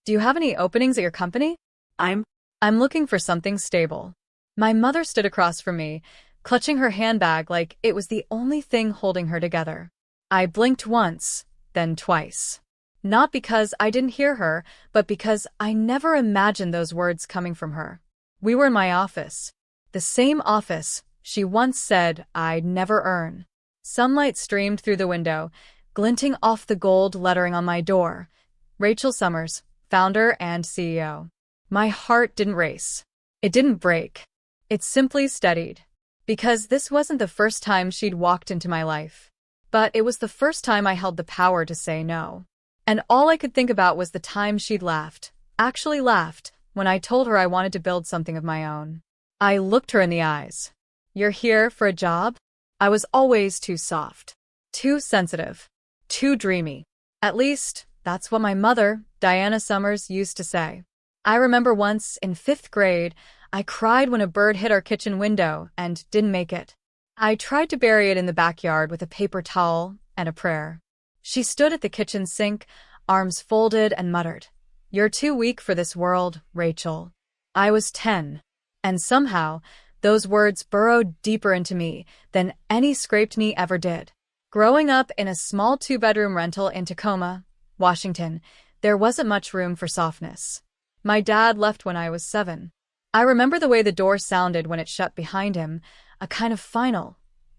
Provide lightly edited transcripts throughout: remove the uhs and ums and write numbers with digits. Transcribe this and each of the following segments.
Do you have any openings at your company? I'm I'm looking for something stable. My mother stood across from me, clutching her handbag like it was the only thing holding her together. I blinked once, then twice. Not because I didn't hear her, but because I never imagined those words coming from her. We were in my office. The same office she once said I'd never earn. Sunlight streamed through the window, glinting off the gold lettering on my door. Rachel Summers, founder and CEO. My heart didn't race. It didn't break. It simply steadied. Because this wasn't the first time she'd walked into my life. But it was the first time I held the power to say no. And all I could think about was the time she'd laughed, actually laughed, when I told her I wanted to build something of my own. I looked her in the eyes. You're here for a job? I was always too soft, too sensitive, too dreamy. At least, that's what my mother, Diana Summers, used to say. I remember once, in 5th grade, I cried when a bird hit our kitchen window and didn't make it. I tried to bury it in the backyard with a paper towel and a prayer. She stood at the kitchen sink, arms folded, and muttered, "You're too weak for this world, Rachel." I was 10, and somehow, those words burrowed deeper into me than any scraped knee ever did. Growing up in a small 2-bedroom rental in Tacoma, Washington, there wasn't much room for softness. My dad left when I was 7. I remember the way the door sounded when it shut behind him, a kind of final,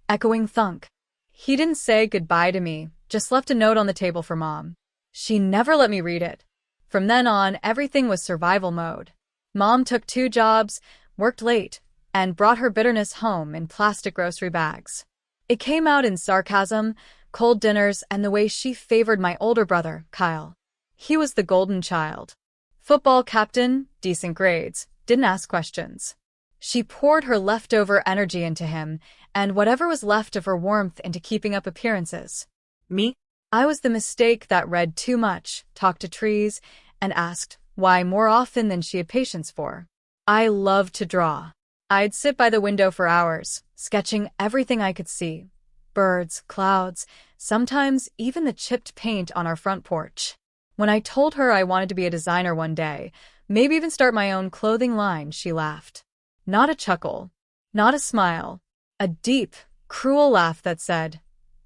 echoing thunk. He didn't say goodbye to me, just left a note on the table for Mom. She never let me read it. From then on, everything was survival mode. Mom took 2 jobs, worked late, and brought her bitterness home in plastic grocery bags. It came out in sarcasm, cold dinners, and the way she favored my older brother, Kyle. He was the golden child. Football captain, decent grades, didn't ask questions. She poured her leftover energy into him, and whatever was left of her warmth into keeping up appearances. me. I was the mistake that read too much, talked to trees, and asked why more often than she had patience for. I loved to draw. I'd sit by the window for hours, sketching everything I could see. Birds, clouds, sometimes even the chipped paint on our front porch. When I told her I wanted to be a designer one day, maybe even start my own clothing line, she laughed. Not a chuckle, not a smile, a deep, cruel laugh that said,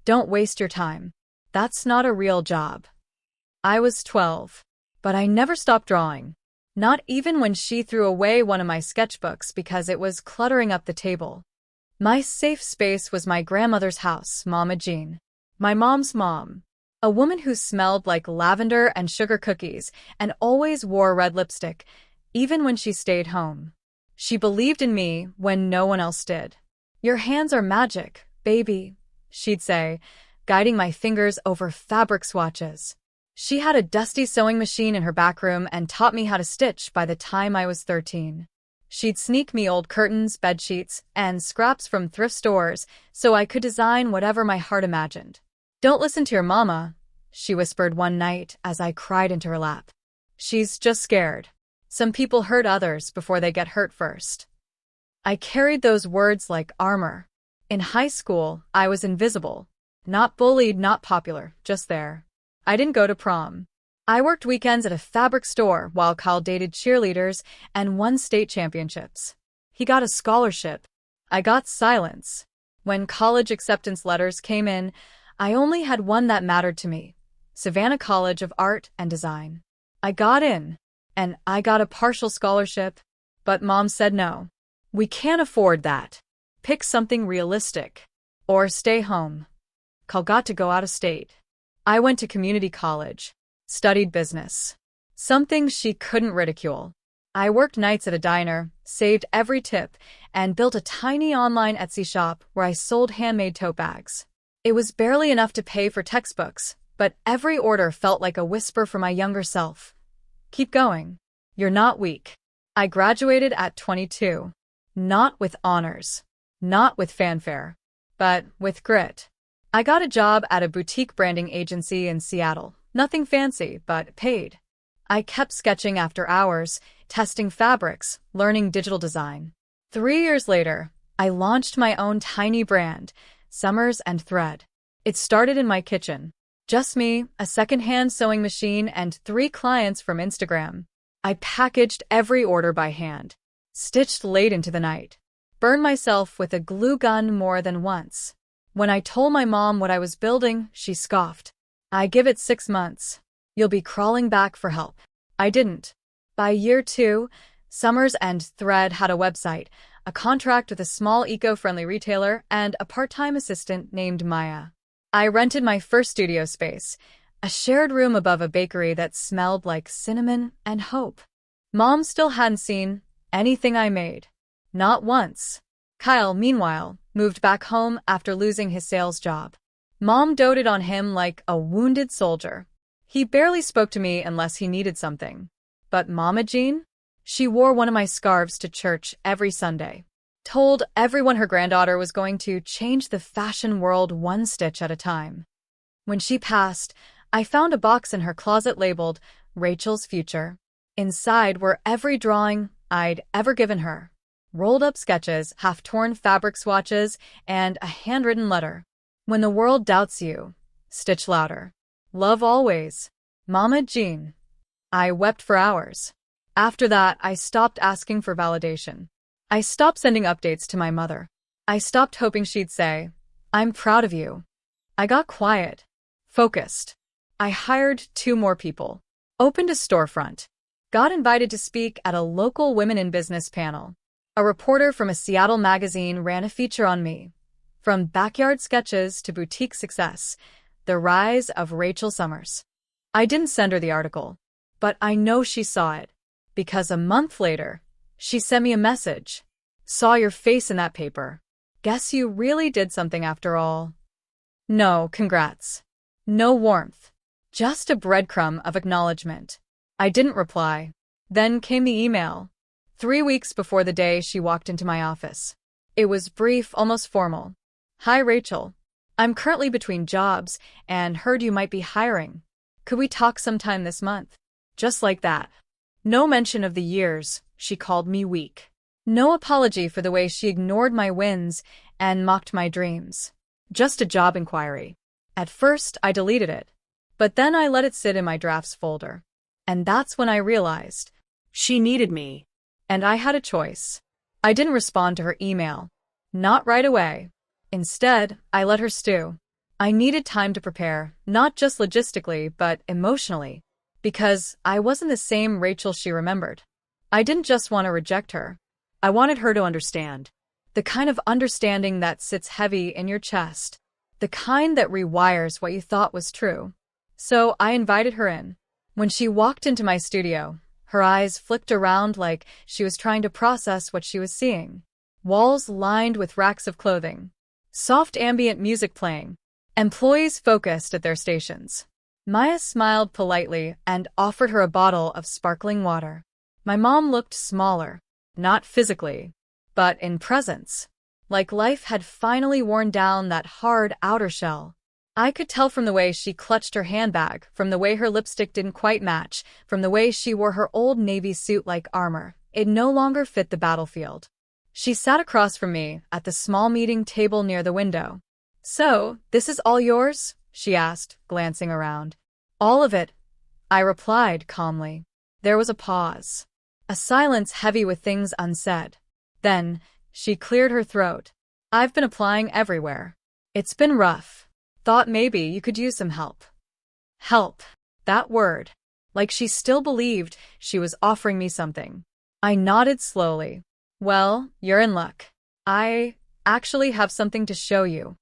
"Don't waste your time. That's not a real job." I was 12, but I never stopped drawing. Not even when she threw away one of my sketchbooks because it was cluttering up the table. My safe space was my grandmother's house, Mama Jean. My mom's mom. A woman who smelled like lavender and sugar cookies and always wore red lipstick, even when she stayed home. She believed in me when no one else did. "Your hands are magic, baby," she'd say, guiding my fingers over fabric swatches. She had a dusty sewing machine in her back room and taught me how to stitch by the time I was 13. She'd sneak me old curtains, bedsheets, and scraps from thrift stores so I could design whatever my heart imagined. "Don't listen to your mama," she whispered one night as I cried into her lap. "She's just scared. Some people hurt others before they get hurt first." I carried those words like armor. In high school, I was invisible. Not bullied, not popular, just there. I didn't go to prom. I worked weekends at a fabric store while Kyle dated cheerleaders and won state championships. He got a scholarship. I got silence. When college acceptance letters came in, I only had one that mattered to me: Savannah College of Art and Design. I got in, and I got a partial scholarship, but Mom said no. "We can't afford that. Pick something realistic. Or stay home." Kyle got to go out of state. I went to community college, studied business. Something she couldn't ridicule. I worked nights at a diner, saved every tip, and built a tiny online Etsy shop where I sold handmade tote bags. It was barely enough to pay for textbooks, but every order felt like a whisper from my younger self. "Keep going. You're not weak." I graduated at 22. Not with honors. Not with fanfare. But with grit. I got a job at a boutique branding agency in Seattle. Nothing fancy, but paid. I kept sketching after hours, testing fabrics, learning digital design. 3 years later, I launched my own tiny brand, Summers and Thread. It started in my kitchen. Just me, a second-hand sewing machine, and 3 clients from Instagram. I packaged every order by hand, stitched late into the night, burned myself with a glue gun more than once. When I told my mom what I was building, she scoffed. I give it 6 months. You'll be crawling back for help. I didn't. By year 2, Summers and Thread had a website, a contract with a small eco-friendly retailer, and a part-time assistant named Maya. I rented my first studio space, a shared room above a bakery that smelled like cinnamon and hope. Mom still hadn't seen anything I made. Not once. Kyle, meanwhile, moved back home after losing his sales job. Mom doted on him like a wounded soldier. He barely spoke to me unless he needed something. But Mama Jean? She wore one of my scarves to church every Sunday. Told everyone her granddaughter was going to change the fashion world one stitch at a time. When she passed, I found a box in her closet labeled Rachel's Future. Inside were every drawing I'd ever given her. Rolled-up sketches, half-torn fabric swatches, and a handwritten letter. When the world doubts you, stitch louder. Love always. Mama Jean. I wept for hours. After that, I stopped asking for validation. I stopped sending updates to my mother. I stopped hoping she'd say, "I'm proud of you." I got quiet, focused. I hired 2 more people, opened a storefront, got invited to speak at a local women in business panel. A reporter from a Seattle magazine ran a feature on me. From backyard sketches to boutique success, the rise of Rachel Summers. I didn't send her the article, but I know she saw it, because a month later, she sent me a message. Saw your face in that paper. Guess you really did something after all. No, congrats. No warmth. Just a breadcrumb of acknowledgement. I didn't reply. Then came the email. 3 weeks before the day she walked into my office. It was brief, almost formal. Hi, Rachel. I'm currently between jobs and heard you might be hiring. Could we talk sometime this month? Just like that. No mention of the years she called me weak. No apology for the way she ignored my wins and mocked my dreams. Just a job inquiry. At first, I deleted it. But then I let it sit in my drafts folder. And that's when I realized she needed me. And I had a choice. I didn't respond to her email. Not right away. Instead, I let her stew. I needed time to prepare, not just logistically, but emotionally. Because I wasn't the same Rachel she remembered. I didn't just want to reject her. I wanted her to understand. The kind of understanding that sits heavy in your chest. The kind that rewires what you thought was true. So I invited her in. When she walked into my studio, her eyes flicked around like she was trying to process what she was seeing. Walls lined with racks of clothing. Soft ambient music playing. Employees focused at their stations. Maya smiled politely and offered her a bottle of sparkling water. My mom looked smaller, not physically, but in presence. Like life had finally worn down that hard outer shell. I could tell from the way she clutched her handbag, from the way her lipstick didn't quite match, from the way she wore her old navy suit like armor. It no longer fit the battlefield. She sat across from me at the small meeting table near the window. "So, this is all yours?" she asked, glancing around. "All of it," I replied calmly. There was a pause. A silence heavy with things unsaid. Then, she cleared her throat. "I've been applying everywhere. It's been rough. Thought maybe you could use some help." Help. That word. Like she still believed she was offering me something. I nodded slowly. "Well, you're in luck. I actually have something to show you."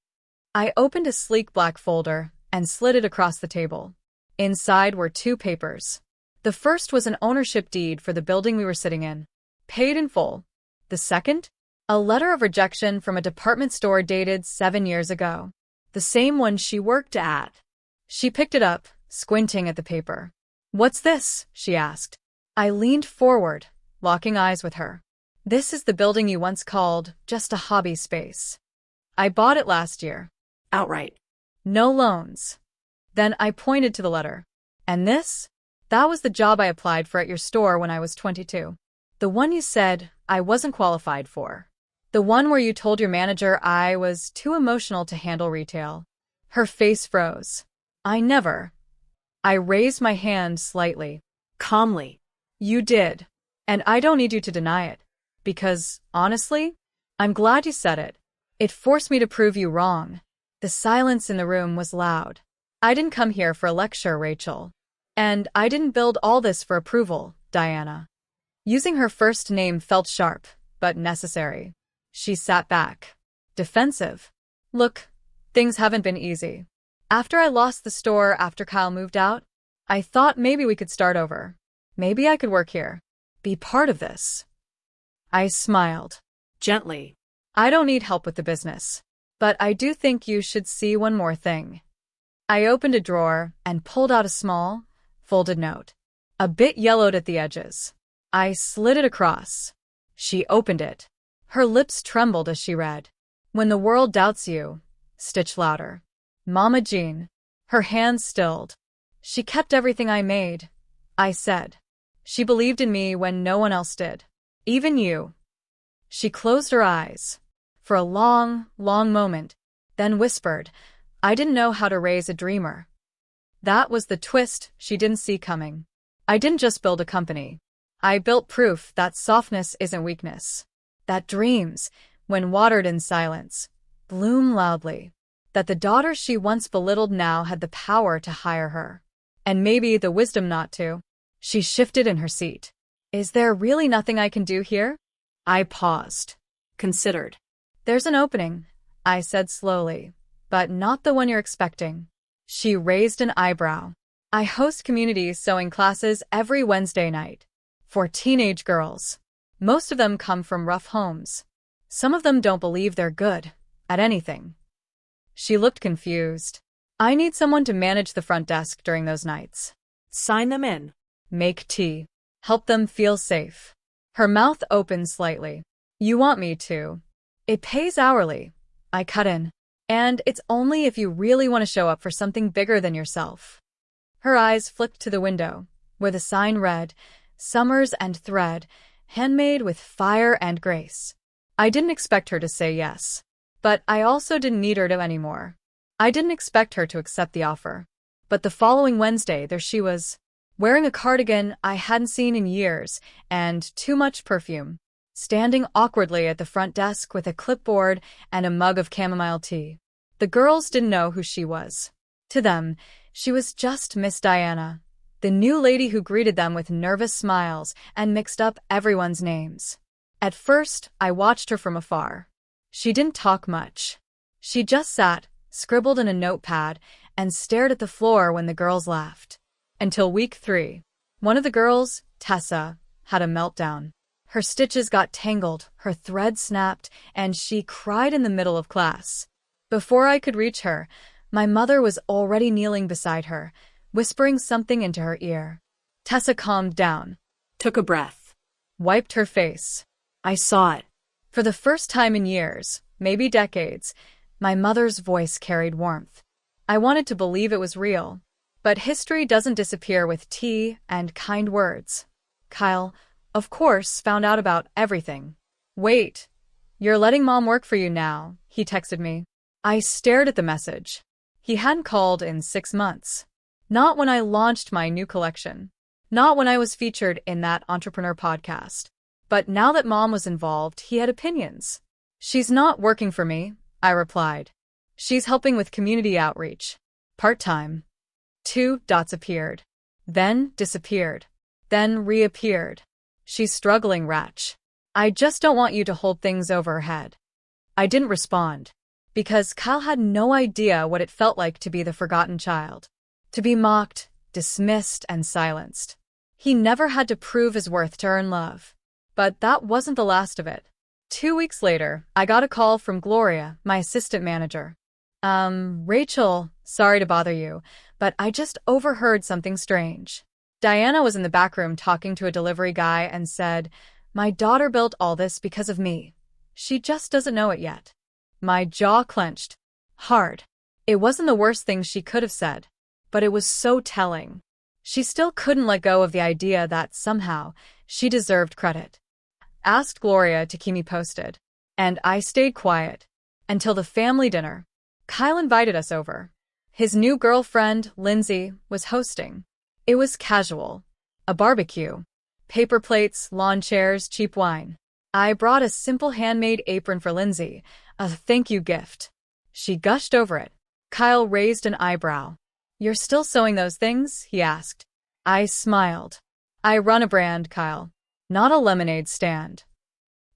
I opened a sleek black folder and slid it across the table. Inside were 2 papers. The first was an ownership deed for the building we were sitting in, paid in full. The second? A letter of rejection from a department store dated 7 years ago. The same one she worked at. She picked it up, squinting at the paper. "What's this?" she asked. I leaned forward, locking eyes with her. "This is the building you once called just a hobby space. I bought it last year. Outright. No loans." Then I pointed to the letter. "And this? That was the job I applied for at your store when I was 22. The one you said I wasn't qualified for. The one where you told your manager I was too emotional to handle retail." Her face froze. I never. I raised my hand slightly. Calmly. You did. And I don't need you to deny it. Because, honestly, I'm glad you said it. It forced me to prove you wrong. The silence in the room was loud. I didn't come here for a lecture, Rachel. And I didn't build all this for approval, Diana. Using her first name felt sharp, but necessary. She sat back. Defensive. Look, things haven't been easy. After I lost the store after Kyle moved out, I thought maybe we could start over. Maybe I could work here. Be part of this. I smiled. Gently. I don't need help with the business. But I do think you should see one more thing. I opened a drawer and pulled out a small, folded note. A bit yellowed at the edges. I slid it across. She opened it. Her lips trembled as she read. When the world doubts you, stitch louder. Mama Jean. Her hands stilled. She kept everything I made, I said. She believed in me when no one else did. Even you. She closed her eyes. For a long, long moment, then whispered, I didn't know how to raise a dreamer. That was the twist she didn't see coming. I didn't just build a company. I built proof that softness isn't weakness. That dreams, when watered in silence, bloom loudly. That the daughter she once belittled now had the power to hire her. And maybe the wisdom not to. She shifted in her seat. Is there really nothing I can do here? I paused. Considered. There's an opening, I said slowly, but not the one you're expecting. She raised an eyebrow. I host community sewing classes every Wednesday night. For teenage girls. Most of them come from rough homes. Some of them don't believe they're good at anything. She looked confused. I need someone to manage the front desk during those nights. Sign them in. Make tea. Help them feel safe. Her mouth opened slightly. You want me to? It pays hourly. I cut in. And it's only if you really want to show up for something bigger than yourself. Her eyes flicked to the window, where the sign read, Summers and Thread, handmade with fire and grace. I didn't expect her to say yes. But I also didn't need her to anymore. I didn't expect her to accept the offer. But the following Wednesday, there she was, wearing a cardigan I hadn't seen in years, and too much perfume. Standing awkwardly at the front desk with a clipboard and a mug of chamomile tea. The girls didn't know who she was. To them, she was just Miss Diana, the new lady who greeted them with nervous smiles and mixed up everyone's names. At first, I watched her from afar. She didn't talk much. She just sat, scribbled in a notepad, and stared at the floor when the girls laughed. Until week 3. One of the girls, Tessa, had a meltdown. Her stitches got tangled, her thread snapped, and she cried in the middle of class. Before I could reach her, my mother was already kneeling beside her, whispering something into her ear. Tessa calmed down. Took a breath. Wiped her face. I saw it. For the first time in years, maybe decades, my mother's voice carried warmth. I wanted to believe it was real. But history doesn't disappear with tea and kind words. Kyle, of course, found out about everything. Wait, you're letting Mom work for you now, he texted me. I stared at the message. He hadn't called in 6 months. Not when I launched my new collection. Not when I was featured in that entrepreneur podcast. But now that Mom was involved, he had opinions. She's not working for me, I replied. She's helping with community outreach. Part-time. 2 dots appeared. Then disappeared. Then reappeared. She's struggling, Ratch. I just don't want you to hold things over her head. I didn't respond. Because Kyle had no idea what it felt like to be the forgotten child. To be mocked, dismissed, and silenced. He never had to prove his worth to earn love. But that wasn't the last of it. 2 weeks later, I got a call from Gloria, my assistant manager. Rachel, sorry to bother you, but I just overheard something strange. Diana was in the back room talking to a delivery guy and said, my daughter built all this because of me. She just doesn't know it yet. My jaw clenched. Hard. It wasn't the worst thing she could have said, but it was so telling. She still couldn't let go of the idea that somehow she deserved credit. Asked Gloria to keep me posted, and I stayed quiet until the family dinner. Kyle invited us over. His new girlfriend, Lindsay, was hosting. It was casual. A barbecue. Paper plates, lawn chairs, cheap wine. I brought a simple handmade apron for Lindsay, a thank you gift. She gushed over it. Kyle raised an eyebrow. "You're still sewing those things?" he asked. I smiled. "I run a brand, Kyle, not a lemonade stand."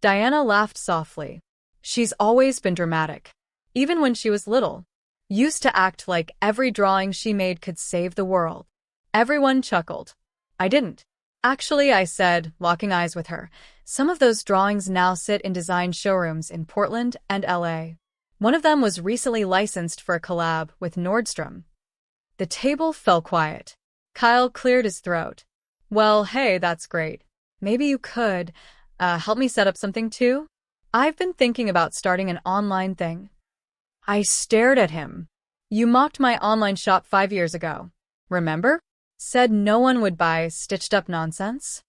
Diana laughed softly. She's always been dramatic. Even when she was little. Used to act like every drawing she made could save the world. Everyone chuckled. I didn't. "Actually," I said, locking eyes with her, "some of those drawings now sit in design showrooms in Portland and LA. One of them was recently licensed for a collab with Nordstrom." The table fell quiet. Kyle cleared his throat. "Well, hey, that's great. Maybe you could, help me set up something too? I've been thinking about starting an online thing." I stared at him. "You mocked my online shop 5 years ago. Remember? Said no one would buy stitched-up nonsense?"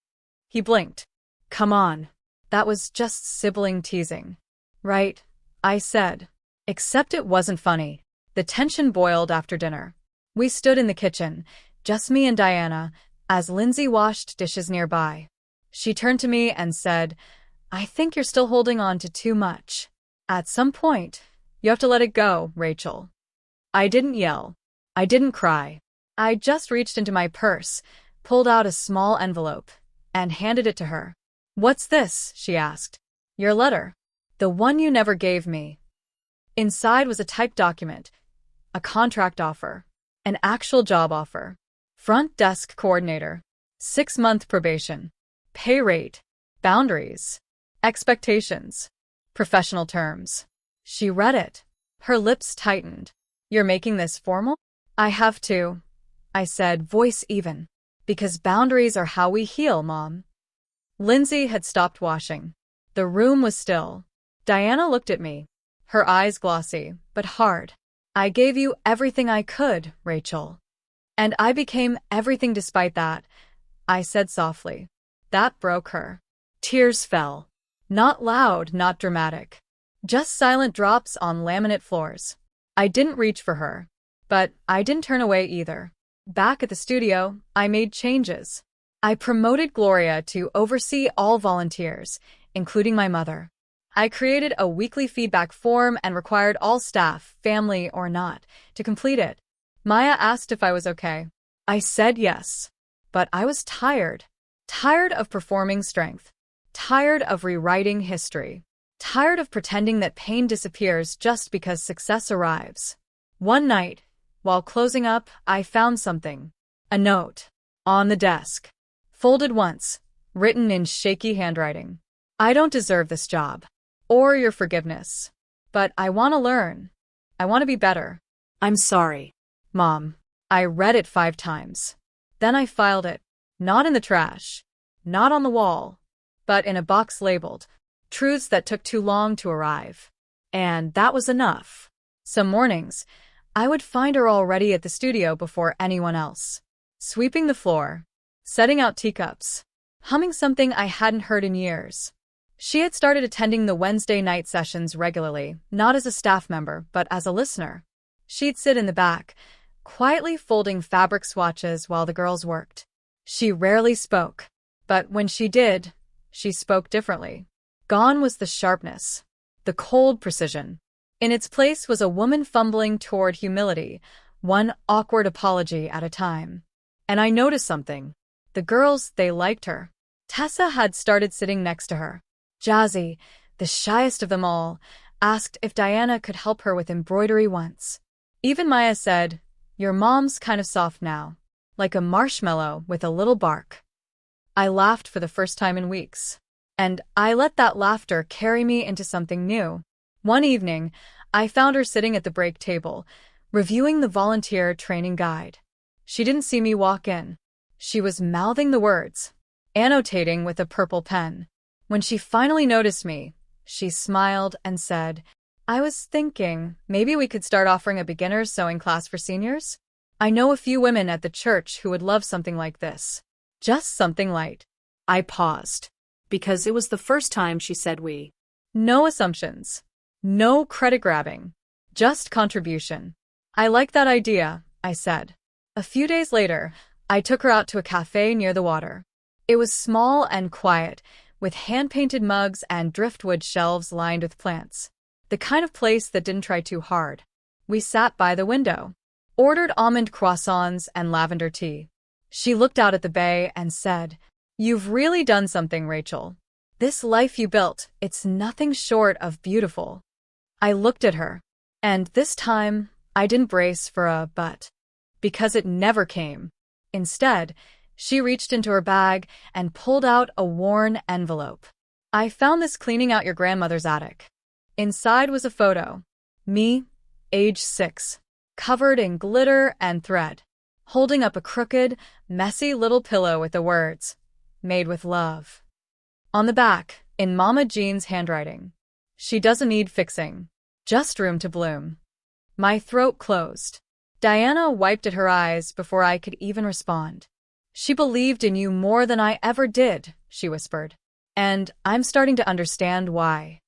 He blinked. "Come on. That was just sibling teasing." "Right," I said. Except it wasn't funny. The tension boiled after dinner. We stood in the kitchen, just me and Diana, as Lindsay washed dishes nearby. She turned to me and said, "I think you're still holding on to too much. At some point, you have to let it go, Rachel." I didn't yell. I didn't cry. I just reached into my purse, pulled out a small envelope, and handed it to her. "What's this?" she asked. "Your letter. The one you never gave me." Inside was a typed document, a contract offer, an actual job offer. Front desk coordinator, 6-month probation, pay rate, boundaries, expectations, professional terms. She read it. Her lips tightened. "You're making this formal?" "I have to," I said, voice even. "Because boundaries are how we heal, Mom." Lindsay had stopped washing. The room was still. Diana looked at me, her eyes glossy, but hard. "I gave you everything I could, Rachel. And I became everything despite that," I said softly. That broke her. Tears fell. Not loud, not dramatic. Just silent drops on laminate floors. I didn't reach for her. But I didn't turn away either. Back at the studio, I made changes. I promoted Gloria to oversee all volunteers, including my mother. I created a weekly feedback form and required all staff, family or not, to complete it. Maya asked if I was okay. I said yes. But I was tired. Tired of performing strength. Tired of rewriting history. Tired of pretending that pain disappears just because success arrives. One night, while closing up, I found something. A note. On the desk. Folded once. Written in shaky handwriting. "I don't deserve this job. Or your forgiveness. But I want to learn. I want to be better. I'm sorry. Mom." I read it 5 times. Then I filed it. Not in the trash. Not on the wall. But in a box labeled, "Truths that took too long to arrive." And that was enough. Some mornings, I would find her already at the studio before anyone else. Sweeping the floor. Setting out teacups. Humming something I hadn't heard in years. She had started attending the Wednesday night sessions regularly, not as a staff member, but as a listener. She'd sit in the back, quietly folding fabric swatches while the girls worked. She rarely spoke, but when she did, she spoke differently. Gone was the sharpness, the cold precision. In its place was a woman fumbling toward humility, one awkward apology at a time. And I noticed something. The girls, they liked her. Tessa had started sitting next to her. Jazzy, the shyest of them all, asked if Diana could help her with embroidery once. Even Maya said, "Your mom's kind of soft now, like a marshmallow with a little bark." I laughed for the first time in weeks. And I let that laughter carry me into something new. One evening, I found her sitting at the break table, reviewing the volunteer training guide. She didn't see me walk in. She was mouthing the words, annotating with a purple pen. When she finally noticed me, she smiled and said, "I was thinking, maybe we could start offering a beginner's sewing class for seniors? I know a few women at the church who would love something like this. Just something light." I paused, because it was the first time she said we. No assumptions. No credit grabbing. Just contribution. I like that idea, I said. A few days later, I took her out to a cafe near the water. It was small and quiet, with hand-painted mugs and driftwood shelves lined with plants. The kind of place that didn't try too hard. We sat by the window, ordered almond croissants and lavender tea. She looked out at the bay and said, "You've really done something, Rachel. This life you built, it's nothing short of beautiful." I looked at her, and this time, I didn't brace for a but, because it never came. Instead, she reached into her bag and pulled out a worn envelope. "I found this cleaning out your grandmother's attic." Inside was a photo. Me, age 6, covered in glitter and thread, holding up a crooked, messy little pillow with the words, "Made with love." On the back, in Mama Jean's handwriting, "She doesn't need fixing, just room to bloom." My throat closed. Diana wiped at her eyes before I could even respond. "She believed in you more than I ever did," she whispered. "And I'm starting to understand why."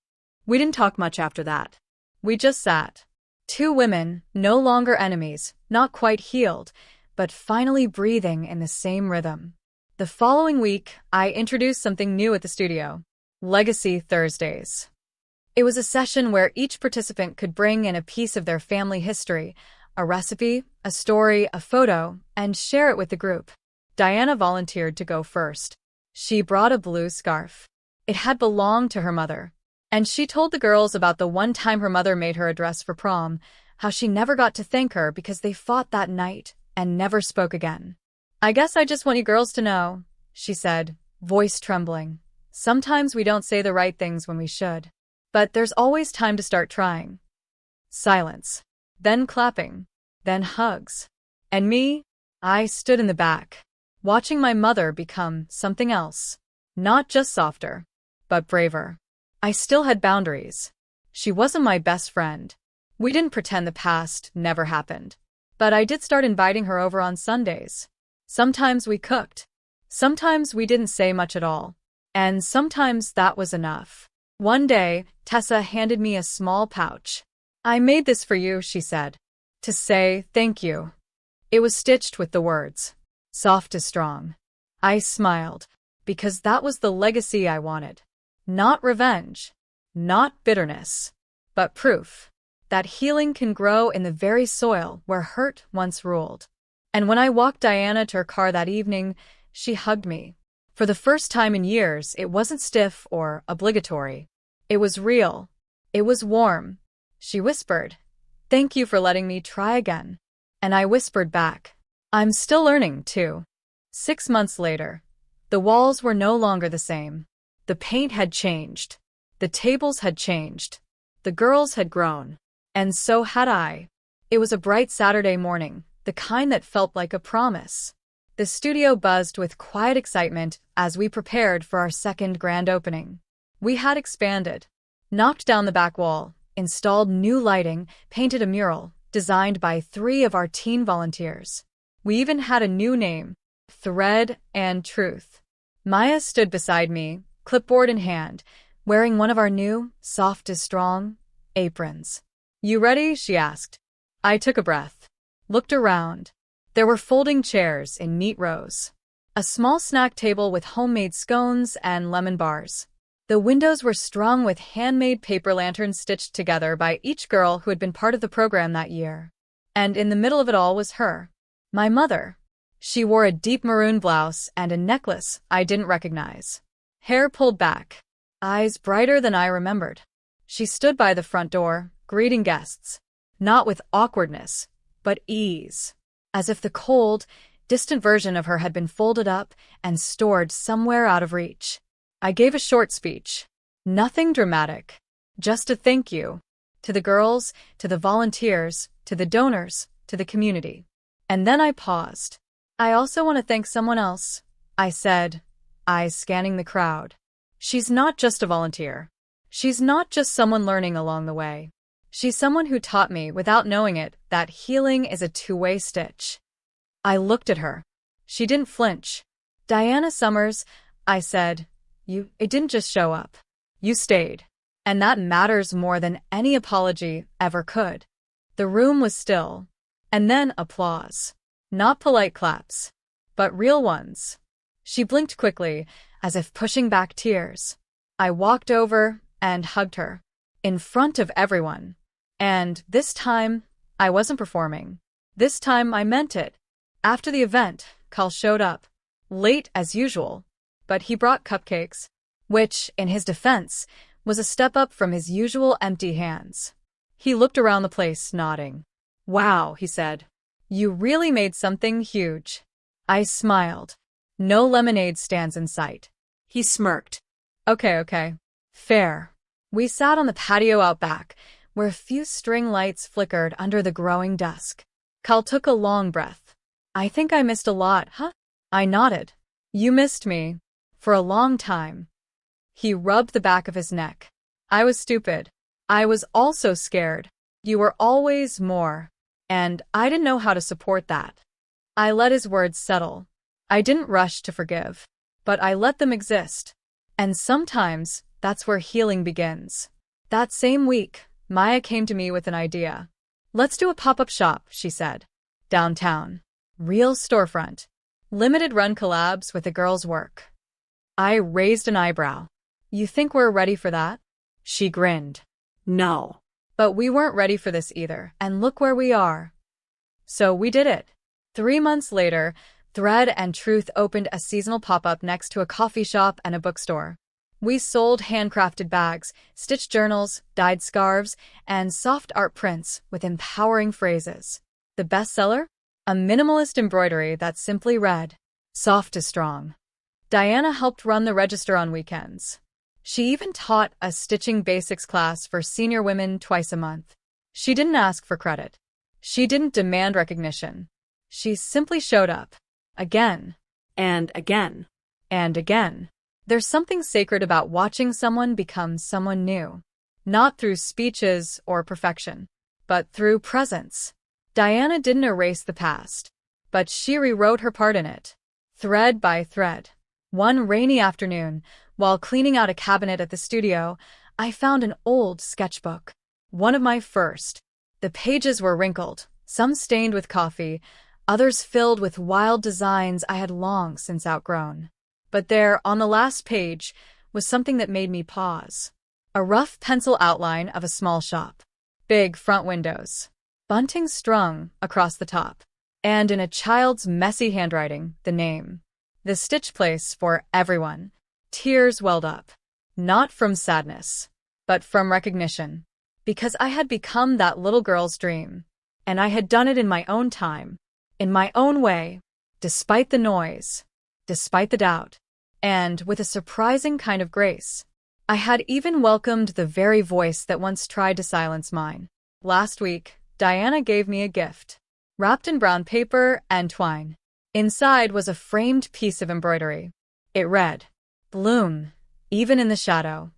We didn't talk much after that. We just sat. Two women, no longer enemies, not quite healed, but finally breathing in the same rhythm. The following week, I introduced something new at the studio: Legacy Thursdays. It was a session where each participant could bring in a piece of their family history, a recipe, a story, a photo, and share it with the group. Diana volunteered to go first. She brought a blue scarf. It had belonged to her mother, and she told the girls about the one time her mother made her a dress for prom, how she never got to thank her because they fought that night and never spoke again. "I guess I just want you girls to know," she said, voice trembling. "Sometimes we don't say the right things when we should. But there's always time to start trying." Silence. Then clapping. Then hugs. And me? I stood in the back, watching my mother become something else. Not just softer, but braver. I still had boundaries. She wasn't my best friend. We didn't pretend the past never happened. But I did start inviting her over on Sundays. Sometimes we cooked. Sometimes we didn't say much at all. And sometimes that was enough. One day, Tessa handed me a small pouch. "I made this for you," she said, "to say thank you." It was stitched with the words, "Soft is strong." I smiled, because that was the legacy I wanted. Not revenge, not bitterness, but proof that healing can grow in the very soil where hurt once ruled. And when I walked Diana to her car that evening, she hugged me. For the first time in years, it wasn't stiff or obligatory. It was real. It was warm. She whispered, "Thank you for letting me try again." And I whispered back, "I'm still learning, too." 6 months later, the walls were no longer the same. The paint had changed. The tables had changed. The girls had grown. And so had I. It was a bright Saturday morning, the kind that felt like a promise. The studio buzzed with quiet excitement as we prepared for our second grand opening. We had expanded, knocked down the back wall, installed new lighting, painted a mural, designed by 3 of our teen volunteers. We even had a new name, Thread and Truth. Maya stood beside me, clipboard in hand, wearing one of our new, soft as strong, aprons. "You ready?" she asked. I took a breath, looked around. There were folding chairs in neat rows, a small snack table with homemade scones and lemon bars. The windows were strung with handmade paper lanterns stitched together by each girl who had been part of the program that year. And in the middle of it all was her, my mother. She wore a deep maroon blouse and a necklace I didn't recognize. Hair pulled back, eyes brighter than I remembered. She stood by the front door, greeting guests, not with awkwardness, but ease, as if the cold, distant version of her had been folded up and stored somewhere out of reach. I gave a short speech. Nothing dramatic, just a thank you. To the girls, to the volunteers, to the donors, to the community. And then I paused. "I also want to thank someone else," I said, eyes scanning the crowd. "She's not just a volunteer. She's not just someone learning along the way. She's someone who taught me, without knowing it, that healing is a two-way stitch." I looked at her. She didn't flinch. "Diana Summers," I said, it didn't just show up. You stayed. And that matters more than any apology ever could." The room was still. And then applause. Not polite claps, but real ones. She blinked quickly, as if pushing back tears. I walked over and hugged her. In front of everyone. And this time, I wasn't performing. This time, I meant it. After the event, Carl showed up. Late as usual. But he brought cupcakes. Which, in his defense, was a step up from his usual empty hands. He looked around the place, nodding. Wow, he said. You really made something huge. I smiled. No lemonade stands in sight. He smirked. Okay. Fair. We sat on the patio out back, where a few string lights flickered under the growing dusk. Carl took a long breath. I think I missed a lot, huh? I nodded. You missed me. For a long time. He rubbed the back of his neck. I was stupid. I was also scared. You were always more. And I didn't know how to support that. I let his words settle. I didn't rush to forgive. But I let them exist. And sometimes, that's where healing begins. That same week, Maya came to me with an idea. Let's do a pop-up shop, she said. Downtown. Real storefront. Limited run collabs with the girls' work. I raised an eyebrow. You think we're ready for that? She grinned. No. But we weren't ready for this either, and look where we are. So we did it. 3 months later, Thread and Truth opened a seasonal pop-up next to a coffee shop and a bookstore. We sold handcrafted bags, stitched journals, dyed scarves, and soft art prints with empowering phrases. The bestseller? A minimalist embroidery that simply read, "Soft is strong." Diana helped run the register on weekends. She even taught a stitching basics class for senior women twice a month. She didn't ask for credit. She didn't demand recognition. She simply showed up. Again. And again. And again. There's something sacred about watching someone become someone new. Not through speeches or perfection, but through presence. Diana didn't erase the past, but she rewrote her part in it, thread by thread. One rainy afternoon, while cleaning out a cabinet at the studio, I found an old sketchbook. One of my first. The pages were wrinkled, some stained with coffee, others filled with wild designs I had long since outgrown. But there, on the last page, was something that made me pause. A rough pencil outline of a small shop. Big front windows. Bunting strung across the top. And in a child's messy handwriting, the name. The stitch place for everyone. Tears welled up. Not from sadness, but from recognition. Because I had become that little girl's dream. And I had done it in my own time. In my own way. Despite the noise. Despite the doubt. And with a surprising kind of grace. I had even welcomed the very voice that once tried to silence mine. Last week, Diana gave me a gift. Wrapped in brown paper and twine. Inside was a framed piece of embroidery. It read, "Bloom, even in the shadow."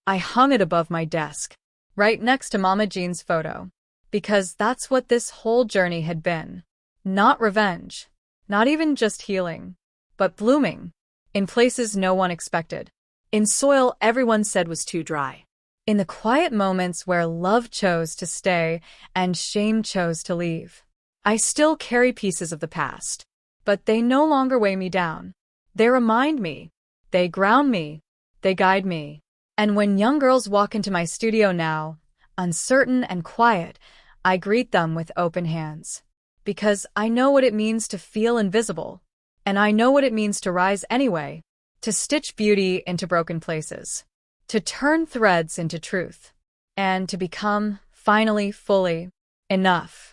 I hung it above my desk, right next to Mama Jean's photo. Because that's what this whole journey had been. Not revenge. Not even just healing. But blooming. In places no one expected. In soil everyone said was too dry. In the quiet moments where love chose to stay and shame chose to leave. I still carry pieces of the past, but they no longer weigh me down. They remind me. They ground me. They guide me. And when young girls walk into my studio now, uncertain and quiet, I greet them with open hands. Because I know what it means to feel invisible. And I know what it means to rise anyway. To stitch beauty into broken places. To turn threads into truth. And to become, finally, fully, enough.